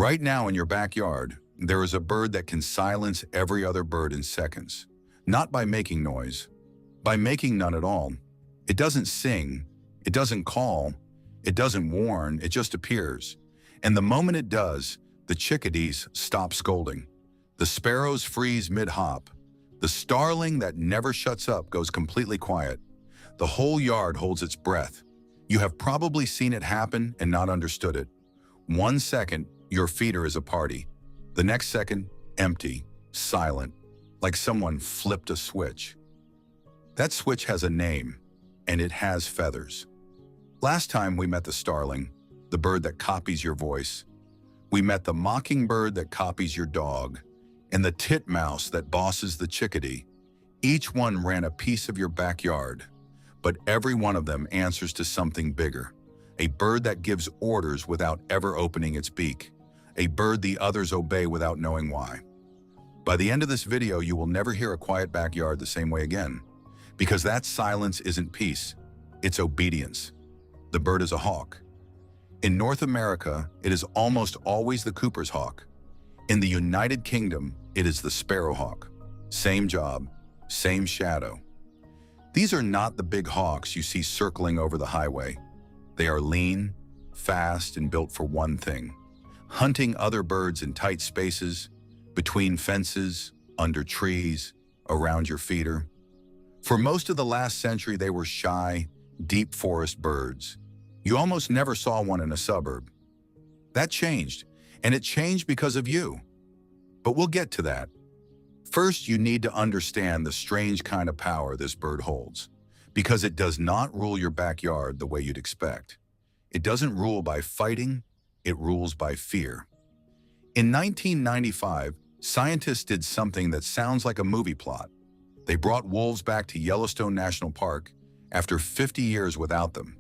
Right now in your backyard, there is a bird that can silence every other bird in seconds. Not by making noise, by making none at all. It doesn't sing, it doesn't call, it doesn't warn, it just appears. And the moment it does, the chickadees stop scolding. The sparrows freeze mid-hop. The starling that never shuts up goes completely quiet. The whole yard holds its breath. You have probably seen it happen and not understood it. 1 second, your feeder is a party. The next second, empty, silent, like someone flipped a switch. That switch has a name, and it has feathers. Last time we met the starling, the bird that copies your voice. We met the mockingbird that copies your dog, and the titmouse that bosses the chickadee. Each one ran a piece of your backyard, but every one of them answers to something bigger. A bird that gives orders without ever opening its beak. A bird the others obey without knowing why. By the end of this video, you will never hear a quiet backyard the same way again, because that silence isn't peace, it's obedience. The bird is a hawk. In North America, it is almost always the Cooper's hawk. In the United Kingdom, it is the sparrowhawk. Same job, same shadow. These are not the big hawks you see circling over the highway. They are lean, fast, and built for one thing: hunting other birds in tight spaces, between fences, under trees, around your feeder. For most of the last century, they were shy, deep forest birds. You almost never saw one in a suburb. That changed, and it changed because of you. But we'll get to that. First, you need to understand the strange kind of power this bird holds, because it does not rule your backyard the way you'd expect. It doesn't rule by fighting, it rules by fear. In 1995, scientists did something that sounds like a movie plot. They brought wolves back to Yellowstone National Park after 50 years without them.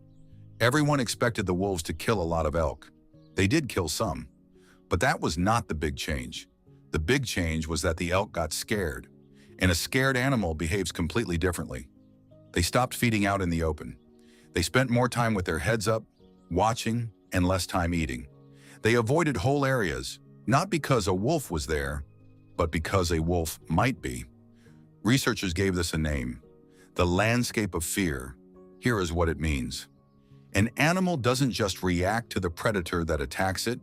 Everyone expected the wolves to kill a lot of elk. They did kill some, but that was not the big change. The big change was that the elk got scared, and a scared animal behaves completely differently. They stopped feeding out in the open. They spent more time with their heads up, watching, and less time eating. They avoided whole areas, not because a wolf was there, but because a wolf might be. Researchers gave this a name: the landscape of fear. Here is what it means. An animal doesn't just react to the predator that attacks it,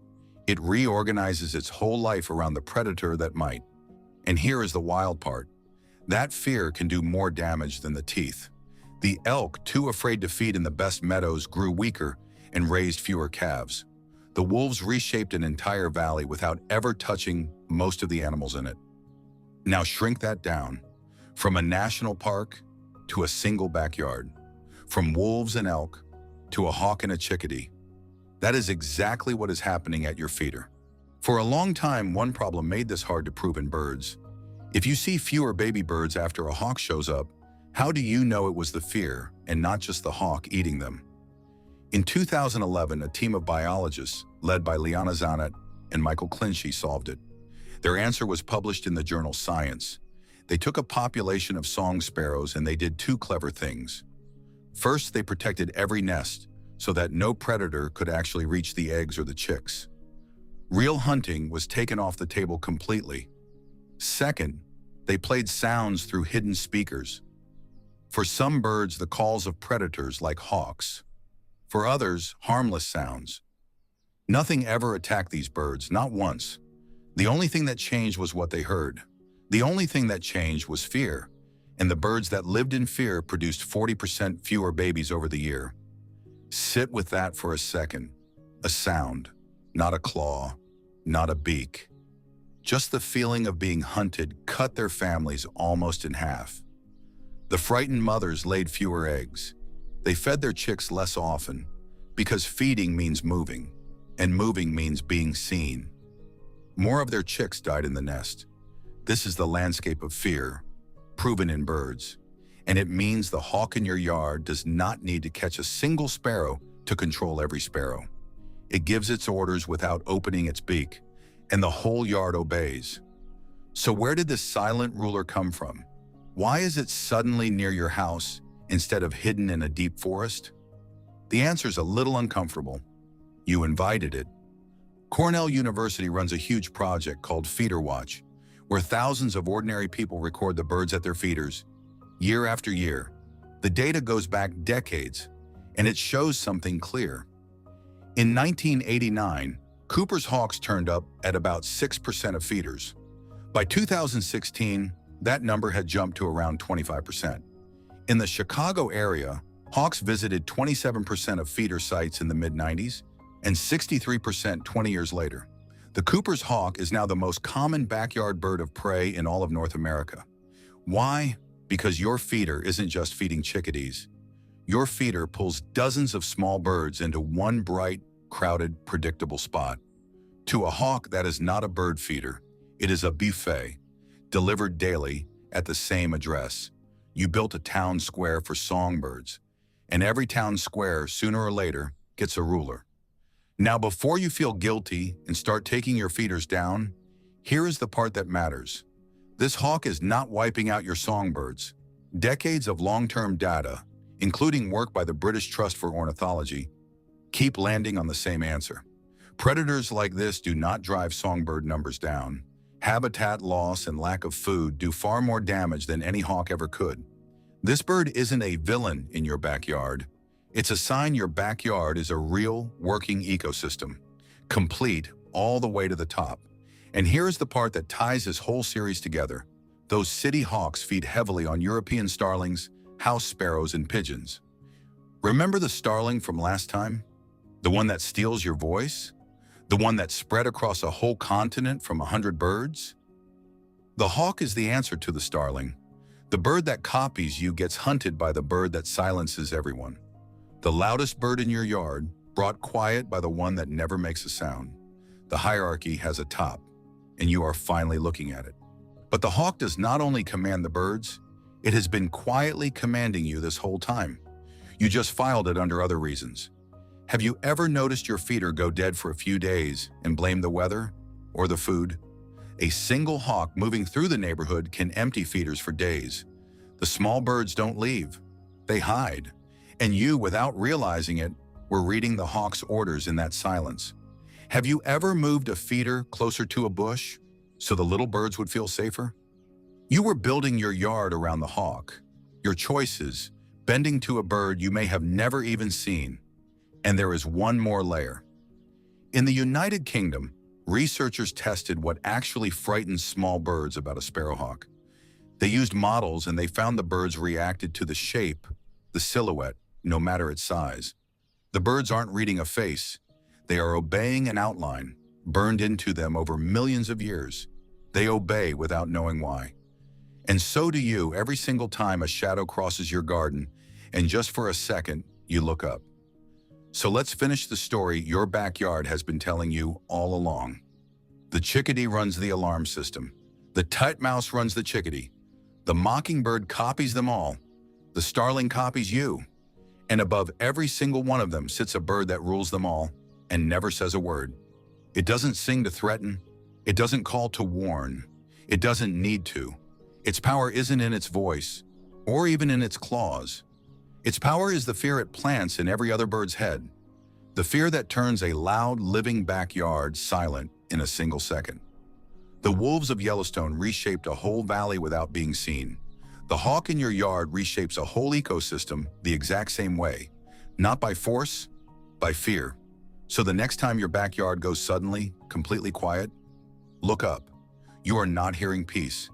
it reorganizes its whole life around the predator that might. And here is the wild part. That fear can do more damage than the teeth. The elk, too afraid to feed in the best meadows, grew weaker and raised fewer calves. The wolves reshaped an entire valley without ever touching most of the animals in it. Now shrink that down. From a national park to a single backyard. From wolves and elk to a hawk and a chickadee. That is exactly what is happening at your feeder. For a long time, one problem made this hard to prove in birds. If you see fewer baby birds after a hawk shows up, how do you know it was the fear and not just the hawk eating them? In 2011, a team of biologists, led by Liana Zanet and Michael Clinchy, solved it. Their answer was published in the journal Science. They took a population of song sparrows and they did two clever things. First, they protected every nest so that no predator could actually reach the eggs or the chicks. Real hunting was taken off the table completely. Second, they played sounds through hidden speakers. For some birds, the calls of predators like hawks. For others, harmless sounds. Nothing ever attacked these birds, not once. The only thing that changed was what they heard. The only thing that changed was fear, and the birds that lived in fear produced 40% fewer babies over the year. Sit with that for a second. A sound, not a claw, not a beak. Just the feeling of being hunted cut their families almost in half. The frightened mothers laid fewer eggs. They fed their chicks less often, because feeding means moving, and moving means being seen. More of their chicks died in the nest. This is the landscape of fear, proven in birds. And it means the hawk in your yard does not need to catch a single sparrow to control every sparrow. It gives its orders without opening its beak, and the whole yard obeys. So where did this silent ruler come from? Why is it suddenly near your house instead of hidden in a deep forest? The answer's a little uncomfortable. You invited it. Cornell University runs a huge project called Feeder Watch, where thousands of ordinary people record the birds at their feeders, year after year. The data goes back decades, and it shows something clear. In 1989, Cooper's hawks turned up at about 6% of feeders. By 2016, that number had jumped to around 25%. In the Chicago area, hawks visited 27% of feeder sites in the mid-90s and 63% 20 years later. The Cooper's hawk is now the most common backyard bird of prey in all of North America. Why? Because your feeder isn't just feeding chickadees. Your feeder pulls dozens of small birds into one bright, crowded, predictable spot. To a hawk, that is not a bird feeder. It is a buffet, delivered daily at the same address. You built a town square for songbirds, and every town square, sooner or later, gets a ruler. Now, before you feel guilty and start taking your feeders down, here is the part that matters. This hawk is not wiping out your songbirds. Decades of long-term data, including work by the British Trust for Ornithology, keep landing on the same answer. Predators like this do not drive songbird numbers down. Habitat loss and lack of food do far more damage than any hawk ever could. This bird isn't a villain in your backyard. It's a sign your backyard is a real, working ecosystem, complete all the way to the top. And here's the part that ties this whole series together. Those city hawks feed heavily on European starlings, house sparrows, and pigeons. Remember the starling from last time? The one that steals your voice? The one that spread across a whole continent from 100 birds? The hawk is the answer to the starling. The bird that copies you gets hunted by the bird that silences everyone. The loudest bird in your yard, brought quiet by the one that never makes a sound. The hierarchy has a top, and you are finally looking at it. But the hawk does not only command the birds, it has been quietly commanding you this whole time. You just filed it under other reasons. Have you ever noticed your feeder go dead for a few days and blame the weather or the food? A single hawk moving through the neighborhood can empty feeders for days. The small birds don't leave. They hide. And you, without realizing it, were reading the hawk's orders in that silence. Have you ever moved a feeder closer to a bush so the little birds would feel safer? You were building your yard around the hawk, your choices, bending to a bird you may have never even seen. And there is one more layer. In the United Kingdom, researchers tested what actually frightens small birds about a sparrowhawk. They used models and they found the birds reacted to the shape, the silhouette, no matter its size. The birds aren't reading a face. They are obeying an outline, burned into them over millions of years. They obey without knowing why. And so do you every single time a shadow crosses your garden, and just for a second, you look up. So let's finish the story your backyard has been telling you all along. The chickadee runs the alarm system. The titmouse runs the chickadee. The mockingbird copies them all. The starling copies you. And above every single one of them sits a bird that rules them all and never says a word. It doesn't sing to threaten. It doesn't call to warn. It doesn't need to. Its power isn't in its voice or even in its claws. Its power is the fear it plants in every other bird's head. The fear that turns a loud, living backyard silent in a single second. The wolves of Yellowstone reshaped a whole valley without being seen. The hawk in your yard reshapes a whole ecosystem the exact same way, not by force, by fear. So the next time your backyard goes suddenly, completely quiet, look up. You are not hearing peace.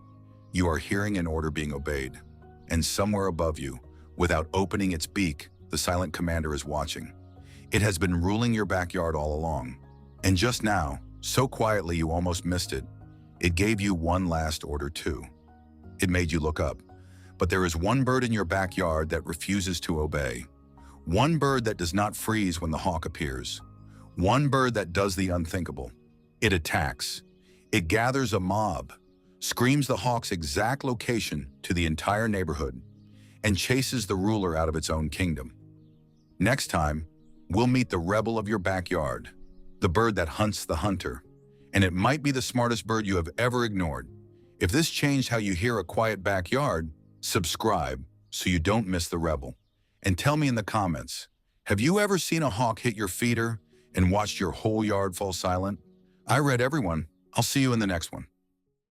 You are hearing an order being obeyed. And somewhere above you, without opening its beak, the silent commander is watching. It has been ruling your backyard all along. And just now, so quietly you almost missed it, it gave you one last order too. It made you look up. But there is one bird in your backyard that refuses to obey. One bird that does not freeze when the hawk appears. One bird that does the unthinkable. It attacks. It gathers a mob, screams the hawk's exact location to the entire neighborhood, and chases the ruler out of its own kingdom. Next time, we'll meet the rebel of your backyard, the bird that hunts the hunter. And it might be the smartest bird you have ever ignored. If this changed how you hear a quiet backyard, subscribe so you don't miss the rebel. And tell me in the comments, have you ever seen a hawk hit your feeder and watched your whole yard fall silent? I read everyone. I'll see you in the next one.